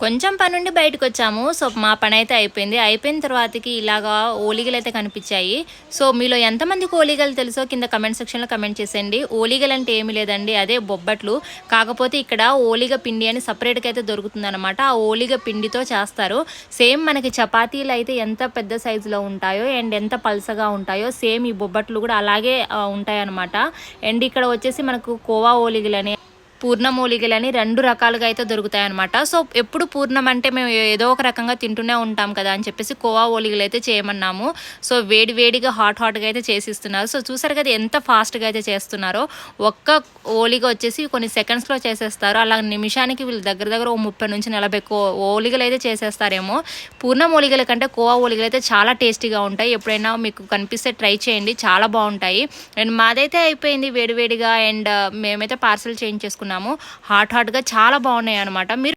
కొంచెం పనుండి బయటకొచ్చాము. సో, మా పనైతే అయిపోయింది. అయిపోయిన తర్వాతకి ఇలాగా ఓలిగలైతే కనిపిచ్చాయి. సో, మీలో ఎంతమందికి ఓలిగలు తెలుసో కింద కమెంట్ సెక్షన్‌లో కమెంట్ చేసేయండి. ఓలిగలంటే ఏమి లేదండి, అదే బొబ్బట్లు. కాకపోతే ఇక్కడ ఓలిగ పిండి అని సెపరేట్‌గా అయితే దొరుకుతుందనమాట. ఆ ఓలిగ పిండితో చేస్తారు. సేమ్ మనకి చపాతీలైతే ఎంత పెద్ద సైజులో ఉంటాయో అండ్ ఎంత పల్చగా ఉంటాయో సేమ్ ఈ బొబ్బట్లు కూడా అలాగే ఉంటాయనమాట. అండ్ ఇక్కడ వచ్చేసి మనకు కోవా ఓలిగలని, పూర్ణం ఓలిగలని 2 రకాలుగా అయితే దొరుకుతాయనమాట. సో, ఎప్పుడు పూర్ణం అంటే మేము ఏదో ఒక రకంగా తింటూనే ఉంటాం కదా అని చెప్పేసి కోవా ఓలిగలైతే చేయమన్నాము. సో, వేడి వేడిగా హాట్‌గా అయితే చేసిస్తున్నారు. సో, చూసారు కదా ఎంత ఫాస్ట్‌గా అయితే చేస్తున్నారో. ఒక్క ఓలిగ వచ్చేసి కొన్ని సెకండ్స్‌లో చేసేస్తారు. అలా నిమిషానికి వీళ్ళు దగ్గర దగ్గర ఓ 30-40 ఓలిగలైతే చేసేస్తారేమో. పూర్ణం ఓలిగల కంటే కోవా ఓలిగలైతే చాలా టేస్టీగా ఉంటాయి. ఎప్పుడైనా మీకు కనిపిస్తే ట్రై చేయండి, చాలా బావుంటాయి. అండ్ మాదైతే అయిపోయింది వేడివేడిగా అండ్ మేమైతే పార్సెల్ చేయించేసుకున్నాము. హాట్‌గా చాలా బాగున్నాయన్నమాట. మీరు